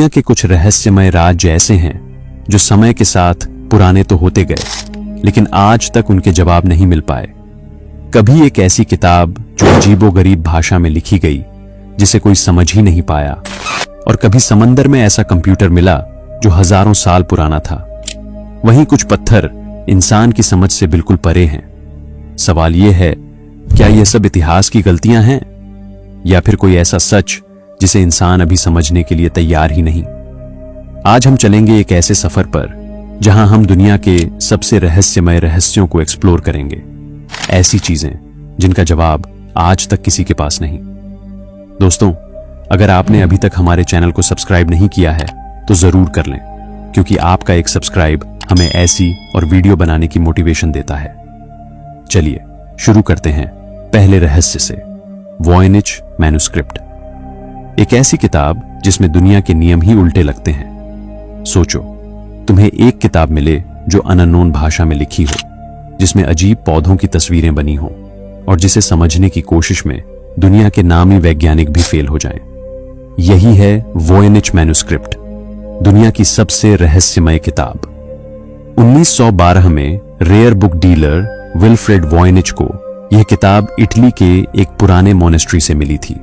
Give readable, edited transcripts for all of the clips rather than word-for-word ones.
दुनिया के कुछ रहस्यमय राज्य ऐसे हैं जो समय के साथ पुराने तो होते गए, लेकिन आज तक उनके जवाब नहीं मिल पाए। कभी एक ऐसी किताब जो अजीबोगरीब भाषा में लिखी गई जिसे कोई समझ ही नहीं पाया, और कभी समंदर में ऐसा कंप्यूटर मिला जो हजारों साल पुराना था। वहीं कुछ पत्थर इंसान की समझ से बिल्कुल परे हैं। सवाल यह है, क्या यह सब इतिहास की गलतियां हैं या फिर कोई ऐसा सच जिसे इंसान अभी समझने के लिए तैयार ही नहीं? आज हम चलेंगे एक ऐसे सफर पर जहां हम दुनिया के सबसे रहस्यमय रहस्यों को एक्सप्लोर करेंगे, ऐसी चीजें जिनका जवाब आज तक किसी के पास नहीं। दोस्तों, अगर आपने अभी तक हमारे चैनल को सब्सक्राइब नहीं किया है तो जरूर कर लें, क्योंकि आपका एक सब्सक्राइब हमें ऐसी और वीडियो बनाने की मोटिवेशन देता है। चलिए शुरू करते हैं पहले रहस्य से, वॉयनिच मैन्युस्क्रिप्ट। एक ऐसी किताब जिसमें दुनिया के नियम ही उल्टे लगते हैं। सोचो, तुम्हें एक किताब मिले जो अननोन भाषा में लिखी हो, जिसमें अजीब पौधों की तस्वीरें बनी हो, और जिसे समझने की कोशिश में दुनिया के नामी वैज्ञानिक भी फेल हो जाएं। यही है वॉयनिच मैन्युस्क्रिप्ट, दुनिया की सबसे रहस्यमय किताब। 1912 में rare book dealer Wilfred Voynich को यह किताब इटली के एक पुराने मोनेस्ट्री से मिली थी।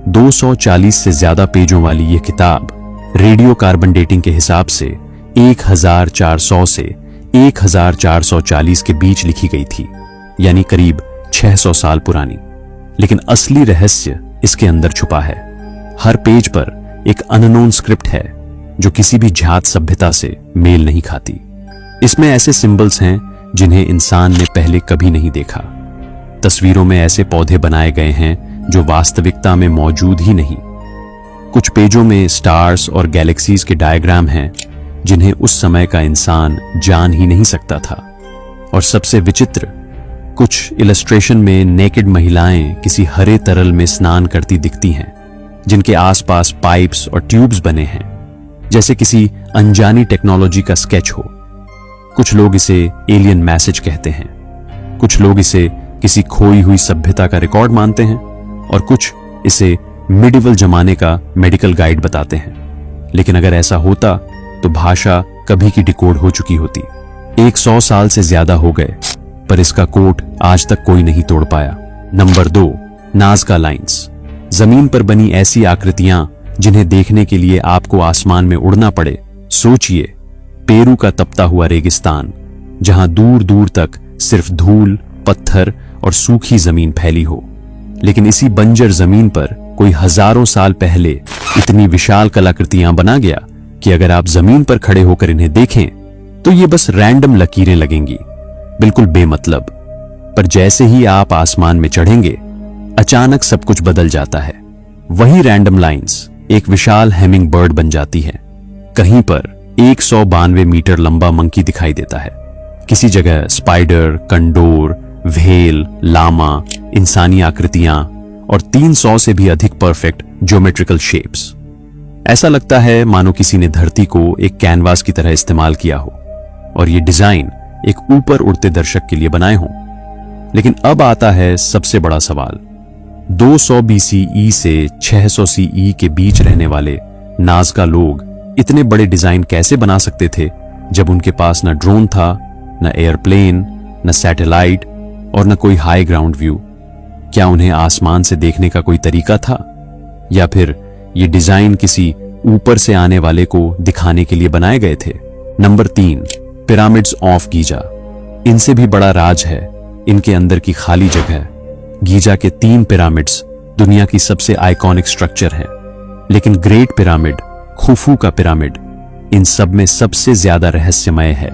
240 से ज्यादा पेजों वाली यह किताब रेडियो कार्बन डेटिंग के हिसाब से 1400 से 1440 के बीच लिखी गई थी, यानी करीब 600 साल पुरानी। लेकिन असली रहस्य इसके अंदर छुपा है। हर पेज पर एक अननोन स्क्रिप्ट है जो किसी भी जात सभ्यता से मेल नहीं खाती। इसमें ऐसे सिंबल्स हैं जिन्हें इंसान ने पहले कभी नहीं देखा। तस्वीरों में ऐसे पौधे बनाए गए हैं जो वास्तविकता में मौजूद ही नहीं। कुछ पेजों में स्टार्स और गैलेक्सीज के डायग्राम हैं जिन्हें उस समय का इंसान जान ही नहीं सकता था। और सबसे विचित्र, कुछ इलस्ट्रेशन में नेकेड महिलाएं किसी हरे तरल में स्नान करती दिखती हैं, जिनके आसपास पाइप्स और ट्यूब्स बने हैं, जैसे किसी अनजानी टेक्नोलॉजी का स्केच हो। कुछ लोग इसे एलियन मैसेज कहते हैं, कुछ लोग इसे किसी खोई हुई सभ्यता का रिकॉर्ड मानते हैं, और कुछ इसे मिडिवल जमाने का मेडिकल गाइड बताते हैं। लेकिन अगर ऐसा होता तो भाषा कभी की डिकोड हो चुकी होती। 100 साल से ज्यादा हो गए, पर इसका कोड आज तक कोई नहीं तोड़ पाया। Number 2, Nazca lines. जमीन पर बनी ऐसी आकृतियां जिन्हें देखने के लिए आपको आसमान में उड़ना पड़े। सोचिए, पेरू का तपता हुआ रेगिस्तान, जहां दूर दूर तक सिर्फ धूल, पत्थर और सूखी जमीन फैली हो, लेकिन इसी बंजर जमीन पर कोई हजारों साल पहले इतनी विशाल कलाकृतियां बना गया कि अगर आप जमीन पर खड़े होकर इन्हें देखें तो ये बस रैंडम लकीरें लगेंगी, बिल्कुल बेमतलब। पर जैसे ही आप आसमान में चढ़ेंगे, अचानक सब कुछ बदल जाता है। वही रैंडम लाइंस एक विशाल हेमिंग बर्ड बन जाती है। कहीं पर 192 मीटर लंबा मंकी दिखाई देता है, किसी जगह स्पाइडर, कंडोर, व्हेल, लामा, इंसानी आकृतियां और 300 से भी अधिक परफेक्ट ज्योमेट्रिकल शेप्स। ऐसा लगता है मानो किसी ने धरती को एक कैनवास की तरह इस्तेमाल किया हो और ये डिजाइन एक ऊपर उड़ते दर्शक के लिए बनाए हों। लेकिन अब आता है सबसे बड़ा सवाल। 200 BCE से 600 CE के बीच रहने वाले नाज़का लोग इतने बड़े डिजाइन कैसे बना सकते थे जब उनके पास न ड्रोन था, न एयरप्लेन, न सैटेलाइट और न कोई हाई ग्राउंड व्यू? क्या उन्हें आसमान से देखने का कोई तरीका था, या फिर ये डिजाइन किसी ऊपर से आने वाले को दिखाने के लिए बनाए गए थे? Number 3, pyramids of Giza. इनसे भी बड़ा राज है इनके अंदर की खाली जगह। गीजा के 3 पिरामिड्स दुनिया की सबसे आइकॉनिक स्ट्रक्चर हैं, लेकिन ग्रेट पिरामिड, खुफू का पिरामिड, इन सब में सबसे ज्यादा रहस्यमय है।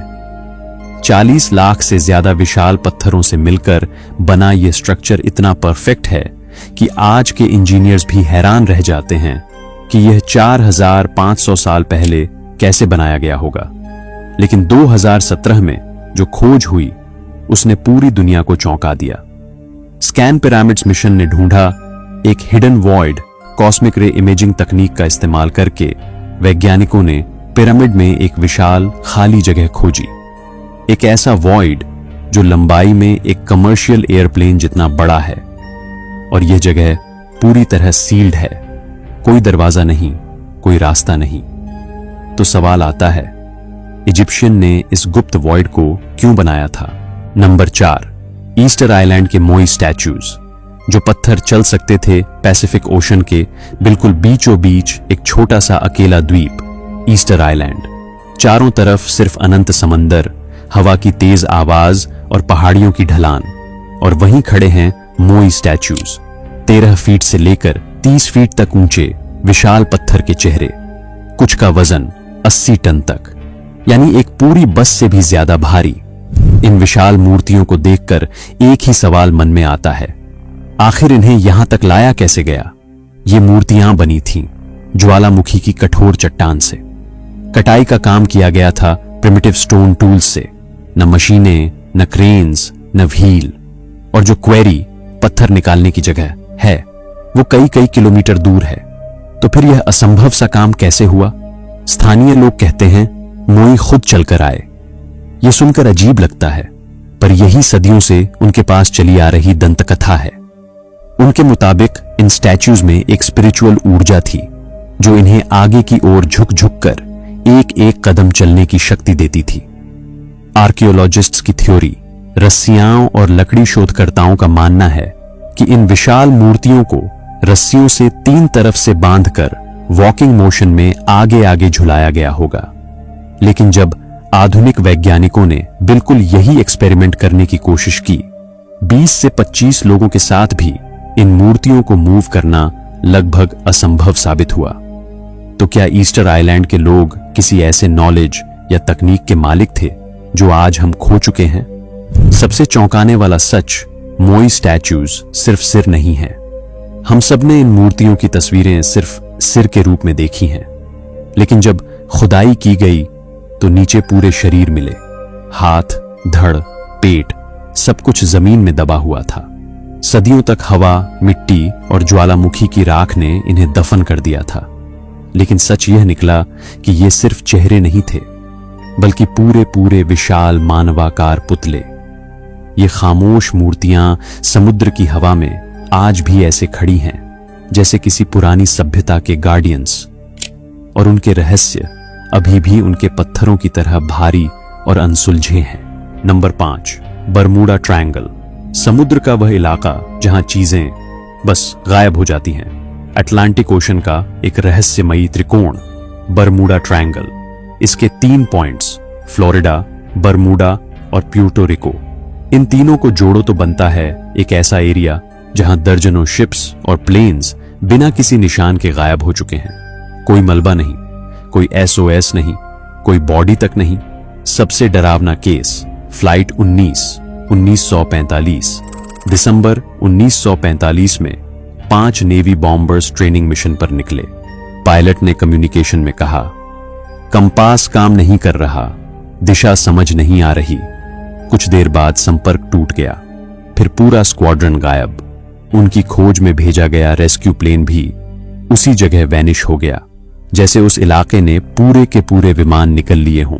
40 लाख से ज्यादा विशाल पत्थरों से मिलकर बना यह स्ट्रक्चर इतना परफेक्ट है कि आज के इंजीनियर्स भी हैरान रह जाते हैं कि यह 4500 साल पहले कैसे बनाया गया होगा। लेकिन 2017 में जो खोज हुई उसने पूरी दुनिया को चौंका दिया। स्कैन पिरामिड्स मिशन ने ढूंढा एक हिडन वॉइड कॉस्मिक रे इमेजिंग तकनीक का इस्तेमाल करके वैज्ञानिकों ने पिरामिड में एक विशाल खाली जगह खोजी। एक ऐसा वॉइड जो लंबाई में एक कमर्शियल एयरप्लेन जितना बड़ा है, और यह जगह पूरी तरह सील्ड है। कोई दरवाजा नहीं, कोई रास्ता नहीं। तो सवाल आता है, इजिप्शियन ने इस गुप्त वॉइड को क्यों बनाया था? नंबर 4, ईस्टर आइलैंड के मोई स्टैच्यूज, जो पत्थर चल सकते थे पैसिफिक ओशन के बिल्कुल बीचों बीच एक छोटा सा अकेला द्वीप ईस्टर आइलैंड। चारों तरफ सिर्फ अनंत समंदर, हवा की तेज आवाज और पहाड़ियों की ढलान, और वहीं खड़े हैं मोई स्टैच्यूज, 13 फीट से लेकर 30 फीट तक ऊंचे विशाल पत्थर के चेहरे, कुछ का वजन 80 टन तक, यानी एक पूरी बस से भी ज्यादा भारी। इन विशाल मूर्तियों को देखकर एक ही सवाल मन में आता है, आखिर इन्हें यहां तक लाया कैसे गया? ये मूर्तियां बनी थीं ज्वालामुखी की कठोर चट्टान से। कटाई का काम किया गया था प्रिमिटिव स्टोन टूल्स से, न मशीनें, न क्रेन्स, न व्हील, और जो क्वेरी पत्थर निकालने की जगह है वो कई कई किलोमीटर दूर है। तो फिर यह असंभव सा काम कैसे हुआ? स्थानीय लोग कहते हैं मोई खुद चलकर आए। यह सुनकर अजीब लगता है, पर यही सदियों से उनके पास चली आ रही दंतकथा है। उनके मुताबिक इन स्टैच्यूज में एक स्पिरिचुअल ऊर्जा थी जो इन्हें आगे की ओर झुक झुक कर एक एक कदम चलने की शक्ति देती थी। आर्कियोलॉजिस्ट्स की थ्योरी, रस्सियां और लकड़ी शोधकर्ताओं का मानना है कि इन विशाल मूर्तियों को रस्सियों से 3 तरफ से बांधकर वॉकिंग मोशन में आगे आगे झुलाया गया होगा। लेकिन जब आधुनिक वैज्ञानिकों ने बिल्कुल यही एक्सपेरिमेंट करने की कोशिश की, 20 से 25 लोगों के साथ भी इन मूर्तियों को मूव करना लगभग असंभव साबित हुआ। तो क्या ईस्टर आइलैंड के लोग किसी ऐसे नॉलेज या तकनीक के मालिक थे जो आज हम खो चुके हैं? सबसे चौंकाने वाला सच, मोई स्टैच्यूज सिर्फ सिर नहीं है। हम सबने इन मूर्तियों की तस्वीरें सिर्फ सिर के रूप में देखी हैं, लेकिन जब खुदाई की गई तो नीचे पूरे शरीर मिले। हाथ, धड़, पेट, सब कुछ जमीन में दबा हुआ था। सदियों तक हवा, मिट्टी और ज्वालामुखी की राख ने इन्हें दफन कर दिया था। लेकिन सच यह निकला कि ये सिर्फ चेहरे नहीं थे, बल्कि पूरे पूरे विशाल मानवाकार पुतले। ये खामोश मूर्तियां समुद्र की हवा में आज भी ऐसे खड़ी हैं जैसे किसी पुरानी सभ्यता के गार्डियंस, और उनके रहस्य अभी भी उनके पत्थरों की तरह भारी और अनसुलझे हैं। नंबर 5, बरमूडा ट्रायंगल, समुद्र का वह इलाका जहां चीजें बस गायब हो जाती हैं। अटलांटिक ओशन का एक रहस्यमयी त्रिकोण, बरमूडा ट्रायंगल। इसके 3 पॉइंट्स, फ्लोरिडा, बरमूडा और प्यूर्टो रिको, इन तीनों को जोड़ो तो बनता है एक ऐसा एरिया जहां दर्जनों शिप्स और प्लेन्स बिना किसी निशान के गायब हो चुके हैं। कोई मलबा नहीं, कोई SOS नहीं, कोई बॉडी तक नहीं। सबसे डरावना केस, फ्लाइट 1945, दिसंबर 1945 में 5 नेवी बॉम्बर्स ट्रेनिंग मिशन पर निकले। पायलट ने कम्युनिकेशन में कहा, कंपास काम नहीं कर रहा, दिशा समझ नहीं आ रही। कुछ देर बाद संपर्क टूट गया, फिर पूरा स्क्वाड्रन गायब। उनकी खोज में भेजा गया रेस्क्यू प्लेन भी उसी जगह वैनिश हो गया, जैसे उस इलाके ने पूरे के पूरे विमान निकल लिए हों।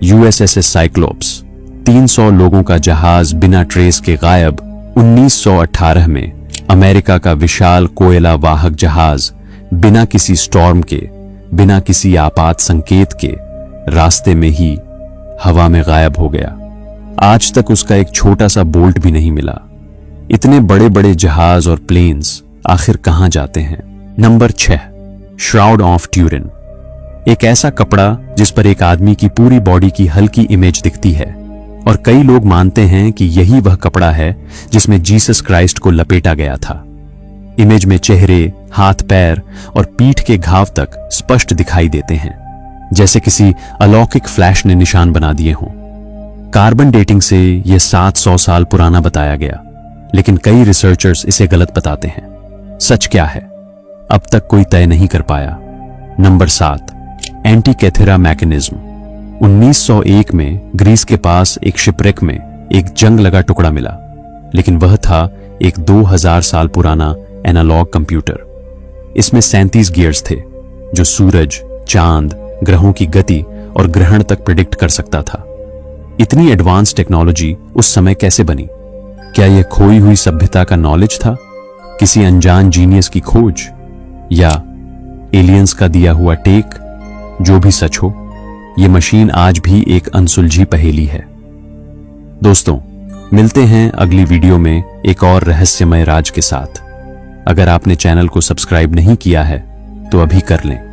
USS साइक्लोप्स, 300 लोगों का जहाज बिना ट्रेस के गायब। 1918 में अमेरिका का विशाल कोयला वाहक जहाज बिना किसी स्टॉर्म के, बिना किसी आपात संकेत के, रास्ते में ही हवा में गायब हो गया। आज तक उसका एक छोटा सा बोल्ट भी नहीं मिला। इतने बड़े बड़े जहाज और प्लेन्स आखिर कहां जाते हैं? नंबर 6, श्राउड ऑफ ट्यूरिन, एक ऐसा कपड़ा जिस पर एक आदमी की पूरी बॉडी की हल्की इमेज दिखती है, और कई लोग मानते हैं कि यही वह कपड़ा है जिसमें जीसस क्राइस्ट को लपेटा गया था। इमेज में चेहरे, हाथ पैर और पीठ के घाव तक स्पष्ट दिखाई देते हैं, जैसे किसी अलौकिक फ्लैश ने निशान बना दिए हों। कार्बन डेटिंग से यह 700 साल पुराना बताया गया, लेकिन कई रिसर्चर्स इसे गलत बताते हैं। सच क्या है, अब तक कोई तय नहीं कर पाया। Number 7, एंटीकैथेरा mechanism. 1901 में ग्रीस के पास एक शिपरेक में एक जंग लगा टुकड़ा मिला, लेकिन वह था एक 2000 साल पुराना एनालॉग कंप्यूटर। इसमें 37 गियर्स थे जो सूरज, चांद, ग्रहों की गति और ग्रहण तक प्रिडिक्ट कर सकता था। इतनी एडवांस टेक्नोलॉजी उस समय कैसे बनी? क्या यह खोई हुई सभ्यता का नॉलेज था, किसी अनजान जीनियस की खोज, या एलियंस का दिया हुआ टेक, जो भी सच हो, ये मशीन आज भी एक अनसुलझी पहेली है। दोस्तों, मिलते हैं अगली वीडियो में एक और रहस्यमय राज के साथ। अगर आपने चैनल को सब्सक्राइब नहीं किया है तो अभी कर लें।